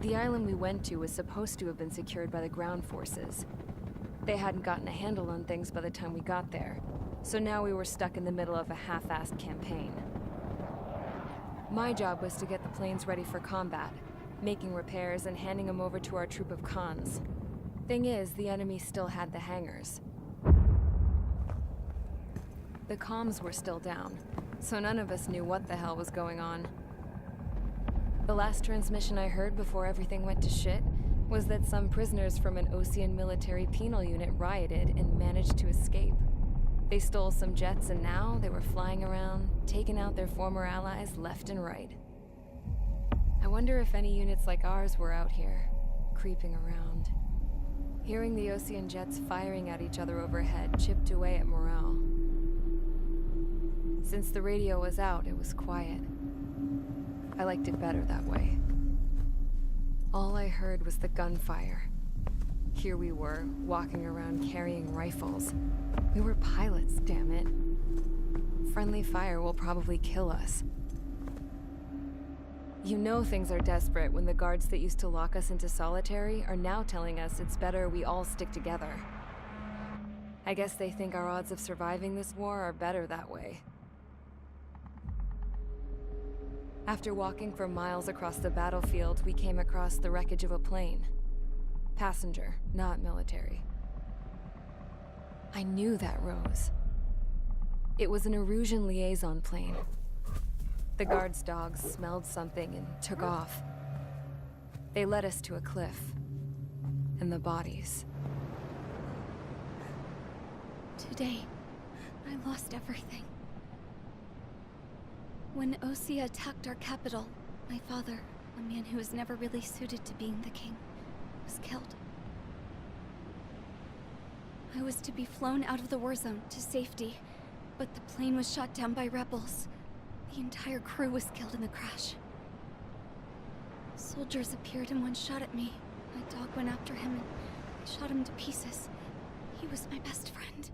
The island we went to was supposed to have been secured by the ground forces. They hadn't gotten a handle on things by the time we got there, so now we were stuck in the middle of a half-assed campaign. My job was to get the planes ready for combat, making repairs and handing them over to our troop of cons. Thing is, the enemy still had the hangars. The comms were still down, so none of us knew what the hell was going on. The last transmission I heard before everything went to shit was that some prisoners from an Osean military penal unit rioted and managed to escape. They stole some jets and now they were flying around, taking out their former allies left and right. I wonder if any units like ours were out here, creeping around. Hearing the Osean jets firing at each other overhead chipped away at morale. Since the radio was out, it was quiet. I liked it better that way. All I heard was the gunfire. Here we were, walking around carrying rifles. We were pilots, damn it. Friendly fire will probably kill us. You know things are desperate when the guards that used to lock us into solitary are now telling us it's better we all stick together. I guess they think our odds of surviving this war are better that way. After walking for miles across the battlefield, we came across the wreckage of a plane. Passenger, not military. I knew that rose. It was an Erusian liaison plane. The guards' dogs smelled something and took off. They led us to a cliff. And the bodies. Today, I lost everything. When Osea attacked our capital, my father, a man who was never really suited to being the king, was killed. I was to be flown out of the war zone to safety, but the plane was shot down by rebels. The entire crew was killed in the crash. Soldiers appeared and one shot at me. My dog went after him and I shot him to pieces. He was my best friend.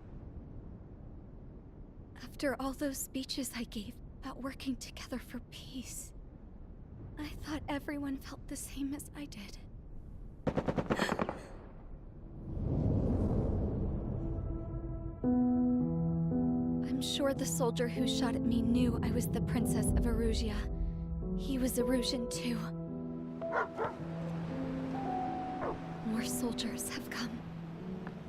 After all those speeches I gave about working together for peace, I thought everyone felt the same as I did. I'm sure the soldier who shot at me knew I was the Princess of Erusia. He was Erusian too. More soldiers have come.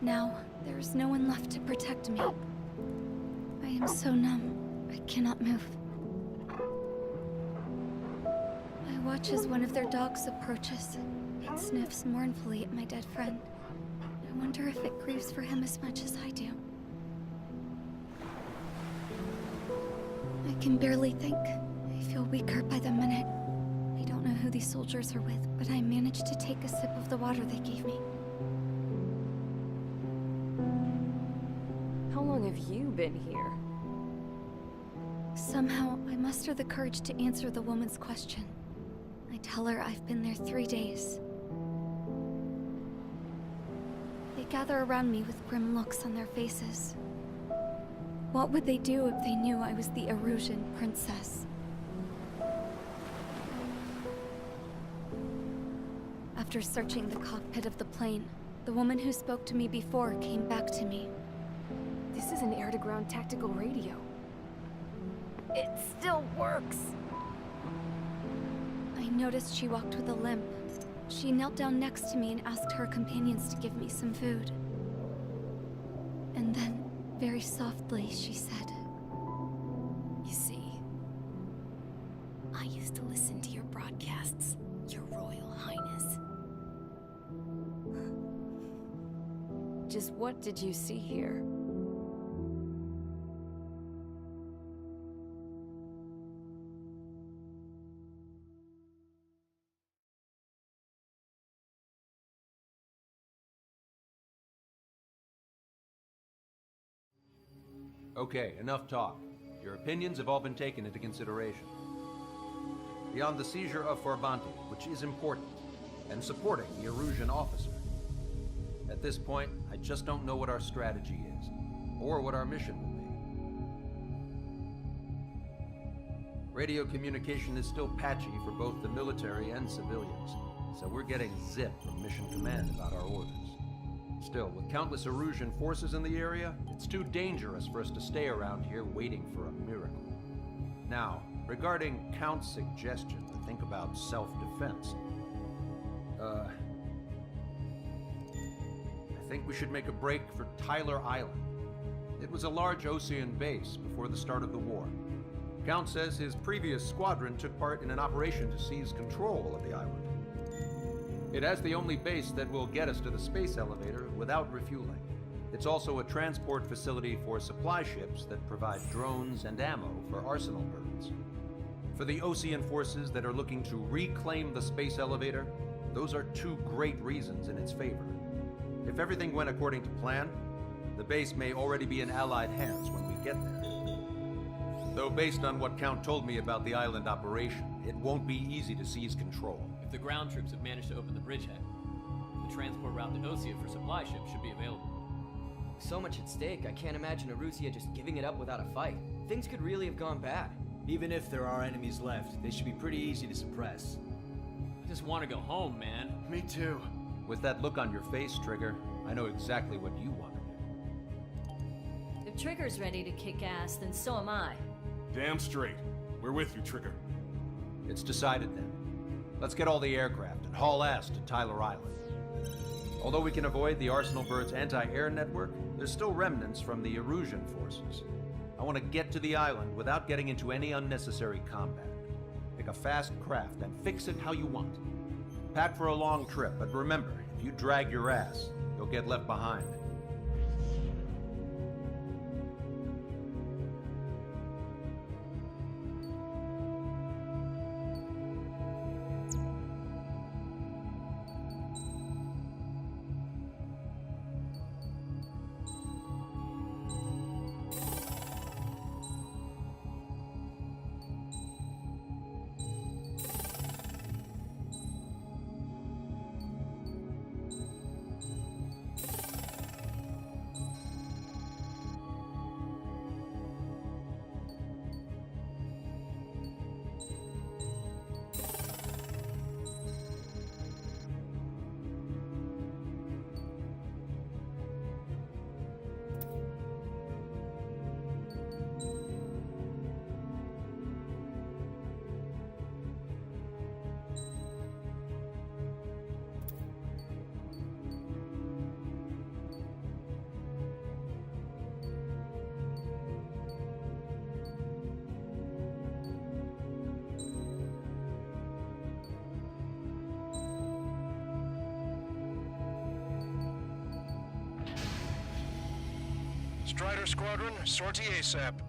Now, there is no one left to protect me. I am so numb, I cannot move. I watch as one of their dogs approaches. It sniffs mournfully at my dead friend. I wonder if it grieves for him as much as I do. I can barely think. I feel weaker by the minute. I don't know who these soldiers are with, but I managed to take a sip of the water they gave me. How long have you been here? Somehow, I muster the courage to answer the woman's question. I tell her I've been there 3 days. They gather around me with grim looks on their faces. What would they do if they knew I was the Erusian princess? After searching the cockpit of the plane, the woman who spoke to me before came back to me. This is an air-to-ground tactical radio. It still works! I noticed she walked with a limp. She knelt down next to me and asked her companions to give me some food. And then, very softly, she said, "You see, I used to listen to your broadcasts, Your Royal Highness." Just what did you see here? Okay, enough talk. Your opinions have all been taken into consideration. Beyond the seizure of Forbanti, which is important, and supporting the Erusian officer, at this point, I just don't know what our strategy is, or what our mission will be. Radio communication is still patchy for both the military and civilians, so we're getting zip from Mission Command about our orders. Still, with countless Erusian forces in the area, it's too dangerous for us to stay around here waiting for a miracle. Now, regarding Count's suggestion to think about self-defense, I think we should make a break for Tyler Island. It was a large Osean base before the start of the war. Count says his previous squadron took part in an operation to seize control of the island. It has the only base that will get us to the space elevator without refueling. It's also a transport facility for supply ships that provide drones and ammo for arsenal birds. For the Osean forces that are looking to reclaim the space elevator, those are two great reasons in its favor. If everything went according to plan, the base may already be in Allied hands when we get there. Though based on what Count told me about the island operation, it won't be easy to seize control. If the ground troops have managed to open the bridgehead, the transport route to Osea for supply ships should be available. So much at stake, I can't imagine Erusia just giving it up without a fight. Things could really have gone bad. Even if there are enemies left, they should be pretty easy to suppress. I just want to go home, man. Me too. With that look on your face, Trigger, I know exactly what you want to do. If Trigger's ready to kick ass, then so am I. Damn straight. We're with you, Trigger. It's decided then. Let's get all the aircraft and haul ass to Tyler Island. Although we can avoid the Arsenal Bird's anti-air network, there's still remnants from the Erusian forces. I want to get to the island without getting into any unnecessary combat. Pick a fast craft and fix it how you want. Pack for a long trip, but remember, if you drag your ass, you'll get left behind. Strider Squadron, sortie ASAP.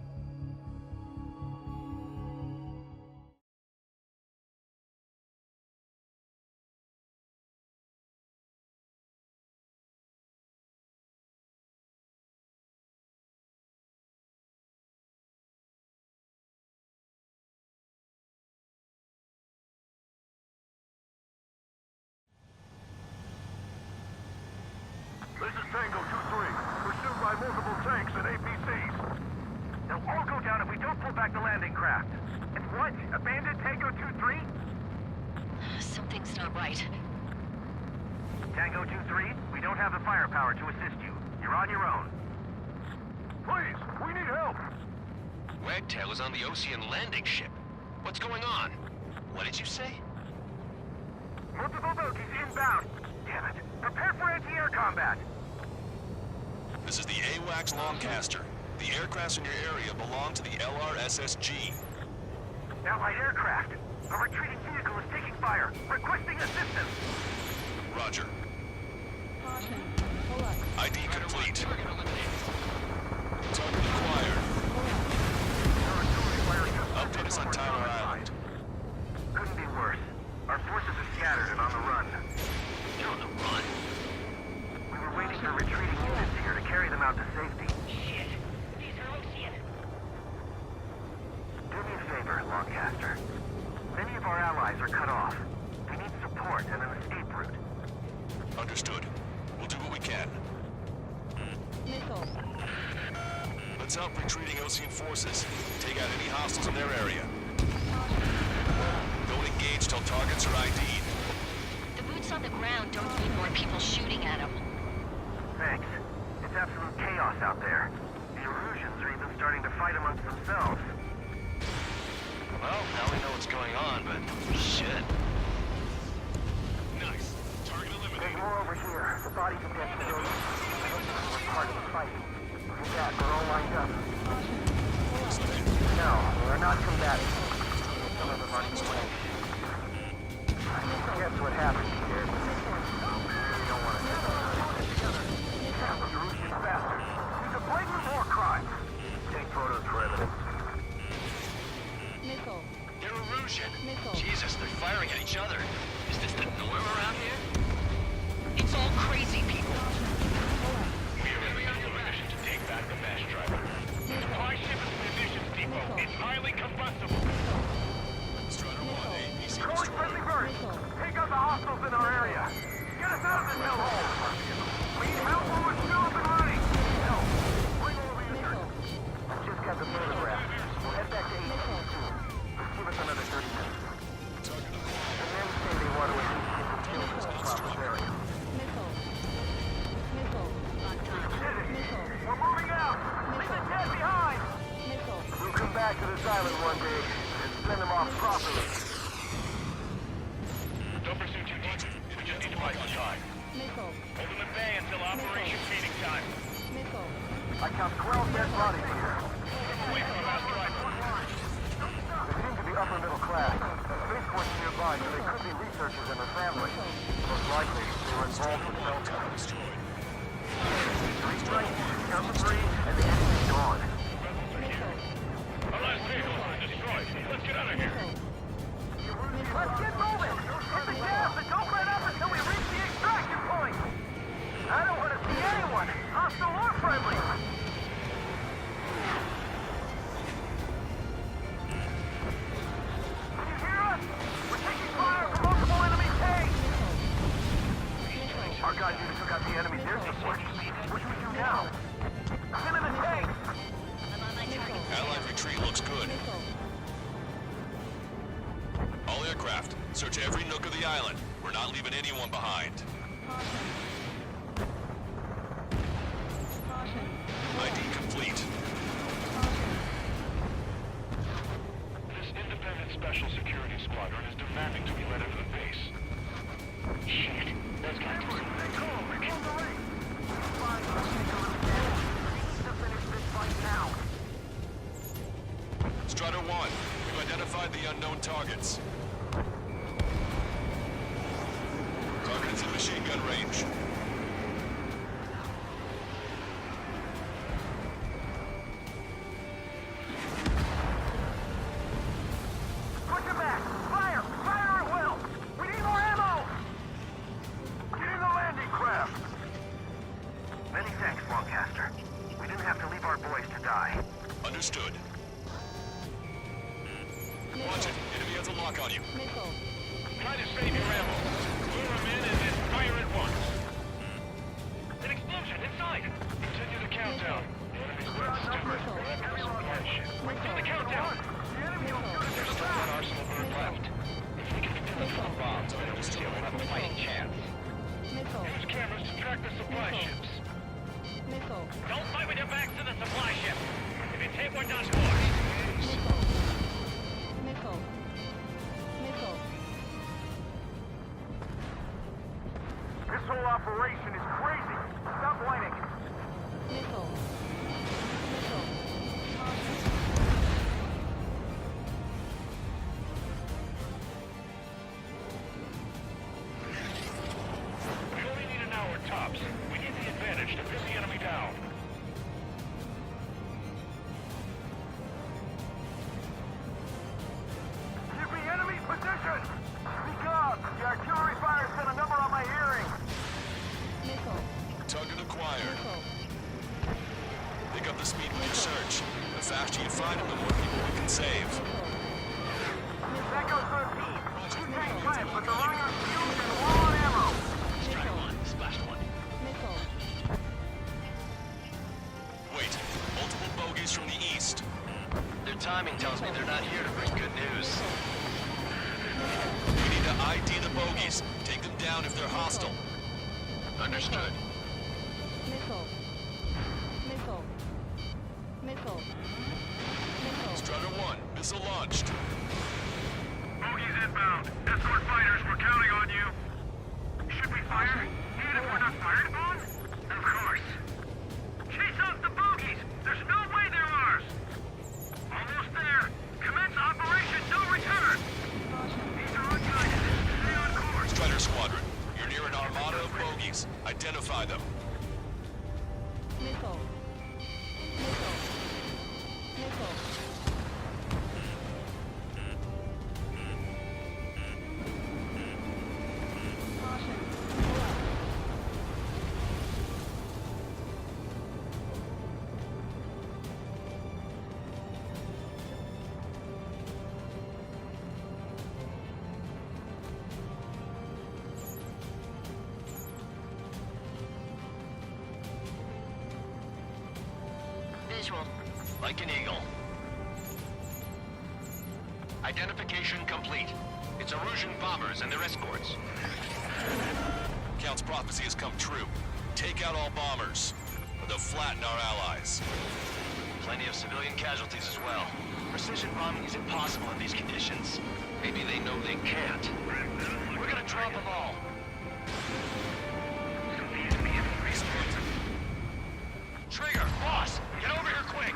This is Tango 2-3, pursued by multiple tanks and APCs. They'll all go down if we don't pull back the landing craft. And what? Abandon Tango 2-3? Something's not right. Tango 2-3, we don't have the firepower to assist you. You're on your own. Please, we need help! Wagtail is on the Osean landing ship. What's going on? What did you say? Multiple bogies inbound. Damn it. Prepare for anti-air combat. This is the AWACS Longcaster. The aircrafts in your area belong to the LRSSG. Allied aircraft. A retreating vehicle is taking fire. Requesting assistance. Roger. Caution. Pull up. ID complete. Target acquired. Update us on Tyler Island. Couldn't be worse. Our forces are scattered and on the run. You're on the run. We were waiting for retreating units here to carry them out to safety. Shit. These are Osean. Do me a favor, Longcaster. Many of our allies are cut off. We need support and an escape route. Understood. We'll do what we can. Nickel. Let's help retreating Osean forces. Take out any hostiles in their area. Don't engage till targets are ID'd. The on the ground don't need more people shooting at him. Thanks. It's absolute chaos out there. The Erusians are even starting to fight amongst themselves. Well, now we know what's going on, but shit. Nice. Target eliminated. There's more over here. The bodies of dead civilians. I hope this was part of the fight. Look at that, they're all lined up. No, we're not combating. Some of them running away. I can guess what happened here. We don't want to get together. Those Erusian bastards. It's a blatant war crime. Take photos for evidence. They're Erusian. Jesus, they're firing at each other. Is this the norm around here? It's all crazy people. We are in the middle of a mission to take back the mass driver. Supply ship is munitions depot. It's highly combustible. Strider 1, ABC Calling friendly birds. Take out the hostiles in our area. Get us out of this hellhole. We need help when we're still up and running. Help. Bring over your just got the photograph. We'll head back to AT soon. Give us another 30 minutes. The men say they want to at least get the kills in the proper area. We're moving out! Leave the dead behind! We'll come back to this island one day and send them off properly. Don't pursue too deep. We just need to buy some time. Hold them at bay until operation feeding time. I count 12 dead bodies here. Wait for the last driver. They seem to be upper middle class. Spaceport's nearby, so they could be researchers and their families. Most likely, they were involved with cell towers. Destroyed. 3 strikes, count to 3, and the enemy's gone. Our last vehicle has been destroyed. Let's get out of here. Let's get moving! Hit the gas and don't let up until we reach the extraction point! I don't want to see anyone, hostile or friendly! Can you hear us? We're taking fire from multiple enemy tanks! Our guys even took out the enemy's air support. What do we do now? Get in the tanks! Allied retreat looks good. All aircraft, search every nook of the island. We're not leaving anyone behind. ID complete. This independent special security squadron is demanding to be let into the base. Shit, that's got to be Strider 1, we've identified the unknown targets. Target is in machine gun range. Push him back! Fire! Fire at will! We need more ammo! Get in the landing craft! Many thanks, Lancaster. We didn't have to leave our boys to die. Understood. Watch it. Enemy has a lock on you. Try to save your ammo. Lure him in and then fire at once. An explosion inside. Continue the countdown. The enemy's left stupid. We'll have to supply ship. To the countdown. There's still one arsenal bird left. If we can defend the bombs, then we'll have a fighting chance. Use cameras to track the supply ships. Don't fight with your backs to the supply ship. If you take, we're done for. This whole operation is crazy. Stop whining. We only need an hour tops. We need the advantage to pin the enemy down. Give me enemy position! Speak up! The artillery fire sent a number on my hearing! Target acquired. Pick up the speed with your search. The faster you find them, the more people we can save. Echo 13. Two tanks left, but they're running on fuel and low on ammo. Strider 1, splashed 1. Wait, multiple bogeys from the east. Their timing tells me they're not here to bring good news. We need to ID the bogies. Take them down if they're hostile. Understood. Missile. Missile. Missile. Missile. Strider 1, missile launched. Bogies inbound. Escort fighters, we're counting on you. Should we fire? Even if we're not fired upon? Of course. Chase off the bogies! There's no way they're ours! Almost there. Commence operation no return! These are unguided. Stay on course. Strider Squadron, you're near an armada of bogies. Identify them. Missile. Missile. Missile. Caution. Below. Visual. Like an eagle. Identification complete. It's Erusian bombers and their escorts. Count's prophecy has come true. Take out all bombers, or they'll flatten our allies. Plenty of civilian casualties as well. Precision bombing is impossible in these conditions. Maybe they know they can't. We're gonna drop them all. Trigger, boss, get over here quick!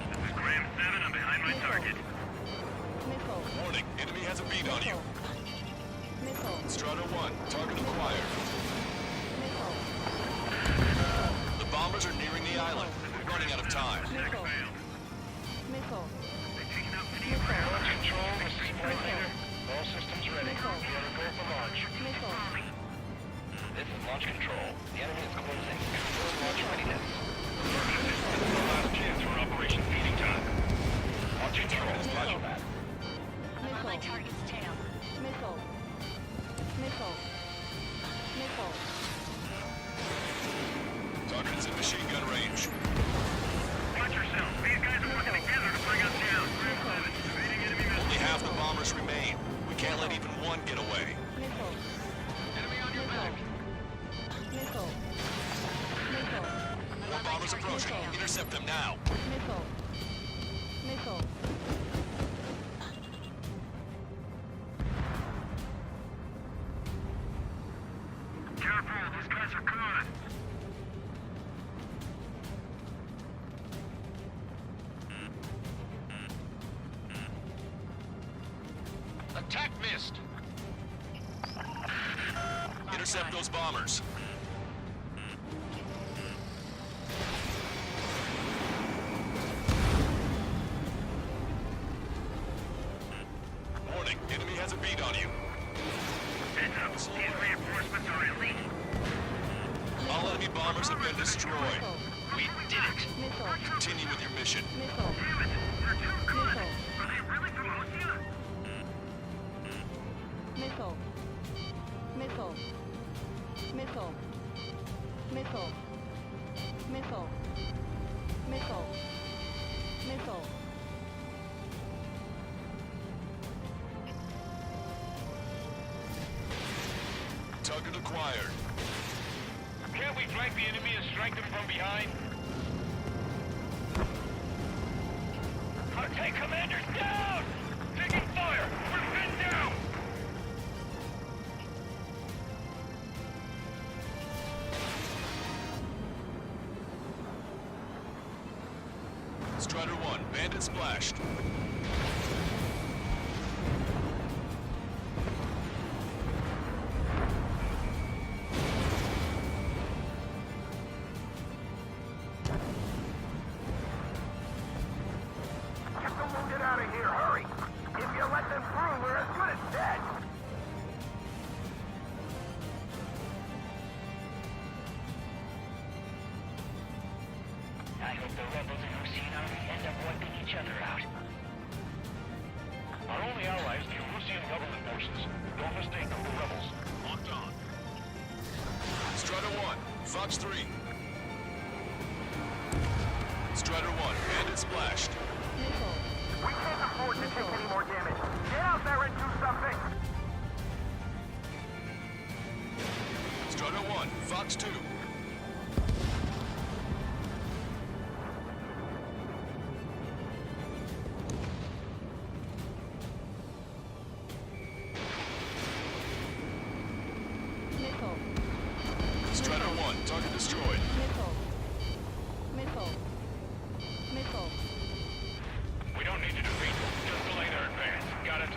This is Graham 7, I'm behind my target. Missile. Warning, enemy has a beat on you. Missile. Strider 1, target acquired. Missile. The bombers are nearing the island. We're running out of time. Missile. Missile. Launch control, this is Flight Leader. All systems ready. We are go for launch. Missile. This is launch control. The enemy is closing. Confirm launch readiness. This is the last chance for Operation Feeding Time. Launch control, roger that. I'm on my target's tail. Missile. Missile. Missile. Target's in machine gun range. Watch yourself. These guys are working together to bring us down. Only half the bombers remain. We can't let even one get away. Missile. Enemy on your back. Missile. Missile. More bombers approaching. Intercept them now. Missile. Missile. Careful, these guys are good. Attack missed. Intercept those bombers. Warning, enemy has a beat on you. Heads up, these reinforcements are elite. All enemy bombers have been destroyed. We did it. Missile. Continue with your mission. Missile. Damn it, they're too good. Missile. Are they really from Osia? Missile. Missile. Missile. Missile. Missile. Missile. Missile. Target acquired. Can't we flank the enemy and strike them from behind? Our tank commander's down! Taking fire! We're pinned down! Strider 1, bandit splashed. Get the wounded out of here, hurry! If you let them through, we're as good as dead! I hope the rebels and Rusian army end up wiping each other out. Our only allies, the Rusian government forces. Don't mistake them for rebels. Locked on. Strider 1, Fox 3. Strider 1, bandit splashed. Missile. We can't afford to take any more damage. Get out there and do something! Strider 1, Fox 2. Strider 1, target destroyed. We don't need to defeat them. Just delay their advance. Got it?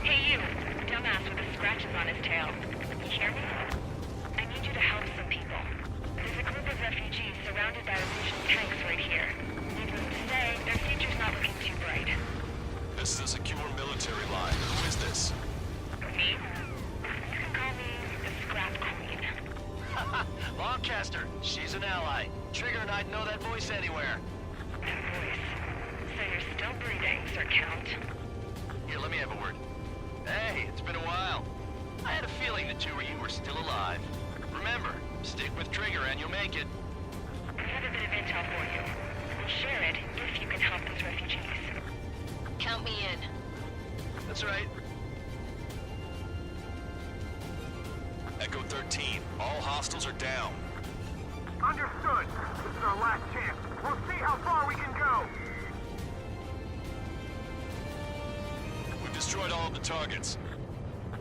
Hey you, dumbass with the scratches on his tail. You hear me? I need you to help some people. There's a group of refugees surrounded by Russian tanks right here. Needless to say, their future's not looking too bright. This is a secure military line. Who is this? Me? You can call me the Scrap Queen. Lancaster, she's an ally. Trigger and I'd know that voice anywhere. That voice. So you're still breathing, Sir Count. Here, let me have a word. Hey, it's been a while. I had a feeling the two of you were still alive. Remember, stick with Trigger and you'll make it. I have a bit of intel for you. We'll share it if you can help those refugees. Count me in. That's right. Echo 13, all hostiles are down. Understood. This is our last chance. We'll see how far we can go. We've destroyed all of the targets.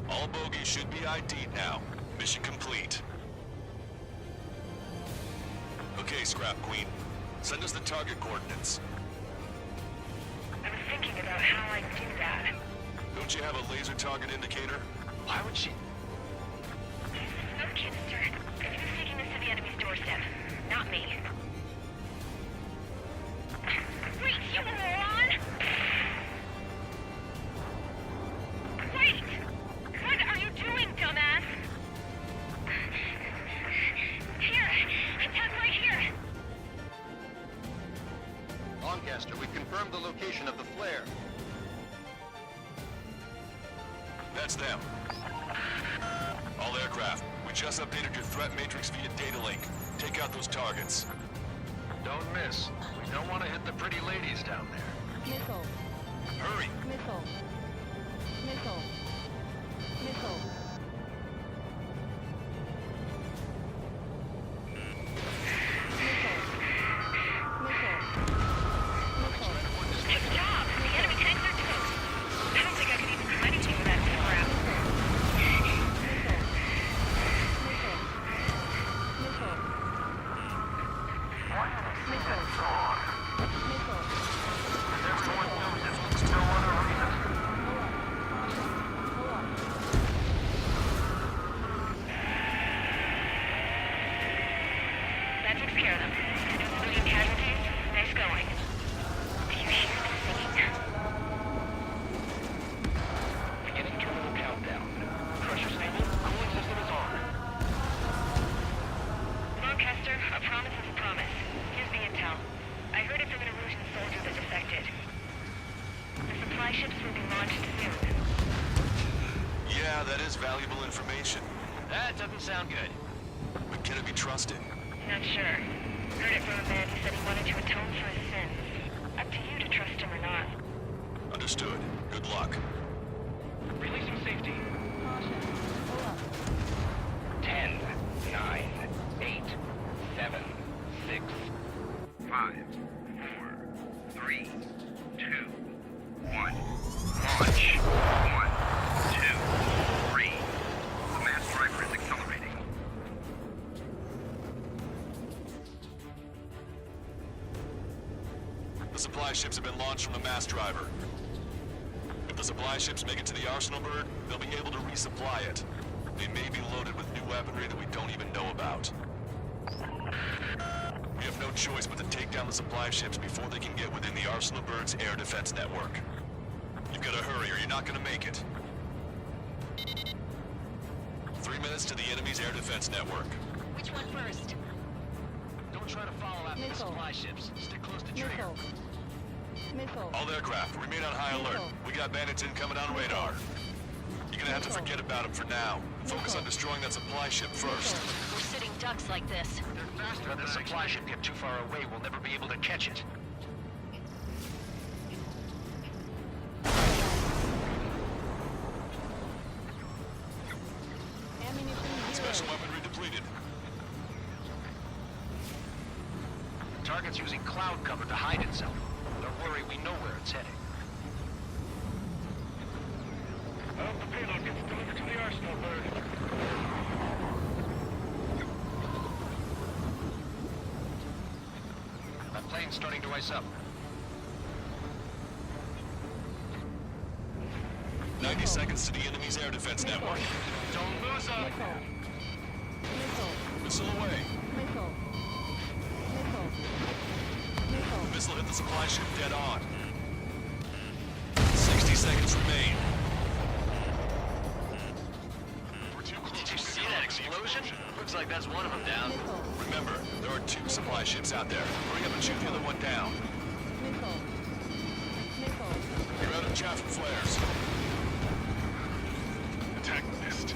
All bogies should be ID'd now. Mission complete. Okay, Scrap Queen. Send us the target coordinates. I was thinking about how I'd do that. Don't you have a laser target indicator? Why would she? No kidding, sir. Who's taking this to the enemy's doorstep? Not me. Wait, you moron! Wait! What are you doing, dumbass? Here! Attack right here! Lancaster, we've confirmed the location of the flare. That's them. All aircraft, we just updated your threat matrix via data link. Take out those targets. Don't miss. We don't want to hit the pretty ladies down there. Hurry! Good job! The enemy tanks are toast. I don't think I could even do anything with that scrap. Everyone knows it. Still want to read us. That takes care of them. No civilian casualties? Nice going. Do you hear the singing? Beginning terminal countdown. Pressure stable. Cooling system is on. Lancaster, a promise is a promise. Here's the intel. I heard it from an Erusian soldier that defected. The supply ships will be launched soon. Yeah, that is valuable information. That doesn't sound good. But can it be trusted? Not sure. Heard it from a man who said he wanted to atone for his sins. Up to you to trust him or not. Understood. Good luck. Releasing safety. 10, 9, 8, 7, 6, 5, 4, 3, 2, 1. Launch. 1, 2, 3. The mass driver is accelerating. The supply ships have been launched from the mass driver. If the supply ships make it to the arsenal bird, they'll be able to resupply it. They may be loaded with new weaponry that we don't even know about. We have no choice but to take down the supply ships before they can get within the arsenal bird's air defense network. You've got to hurry or you're not going to make it. 3 minutes to the enemy's air defense network. Which one first? Don't try to follow after the supply ships. Stick close to Trigger. All aircraft, remain on high alert. We got bandits incoming on radar. You gonna have to forget about him for now. Focus on destroying that supply ship first. We're sitting ducks like this. They're faster than the supply ship get too far away. We'll never be able to catch it. Special weaponry depleted. The target's using cloud cover to hide itself. Don't worry, we know where it's heading. I hope the payload gets delivered to the arsenal, Bird. That plane's starting to ice up. 90 seconds to the enemy's air defense network. Don't lose them! Missile away. Missile hit the supply ship dead on. 60 seconds remain. Did you see that explosion? Looks like that's one of them down. Remember, there are 2 supply ships out there. Hurry up and shoot the other one down. You're out of chaff and flares. Attack missed.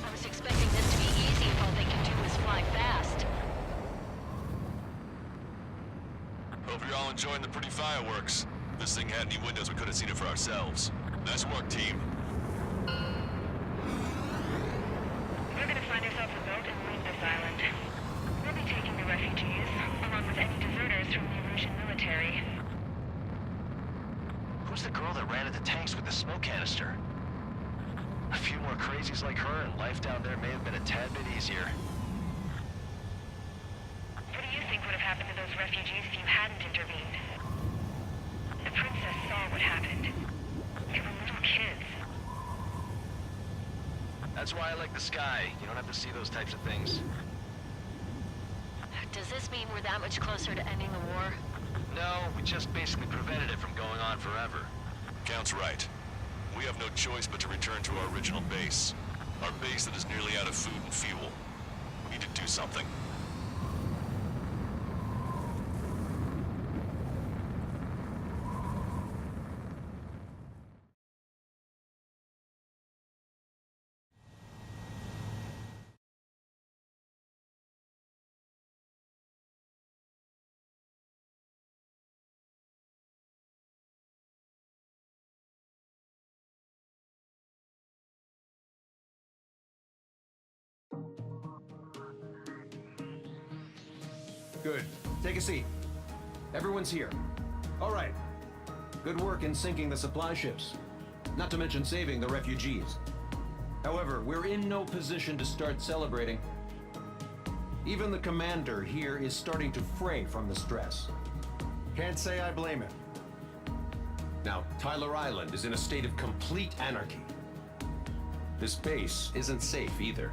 I was expecting this to be easy if all they can do is fly fast. Hope you're all enjoying the pretty fireworks. If this thing had any windows, we could have seen it for ourselves. Nice work, team. We're gonna find ourselves a boat and leave this island. We'll be taking the refugees, along with any deserters from the Erusian military. Who's the girl that ran at the tanks with the smoke canister? A few more crazies like her, and life down there may have been a tad bit easier. What do you think would have happened to those refugees if you hadn't intervened? The princess saw what happened. They were little kids. That's why I like the sky. You don't have to see those types of things. Does this mean we're that much closer to ending the war? No, we just basically prevented it from going on forever. Count's right. We have no choice but to return to our original base. Our base that is nearly out of food and fuel. We need to do something. Good. Take a seat. Everyone's here. All right. Good work in sinking the supply ships. Not to mention saving the refugees. However, we're in no position to start celebrating. Even the commander here is starting to fray from the stress. Can't say I blame him. Now, Tyler Island is in a state of complete anarchy. This base isn't safe either.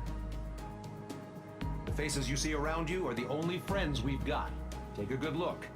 The faces you see around you are the only friends we've got. Take a good look.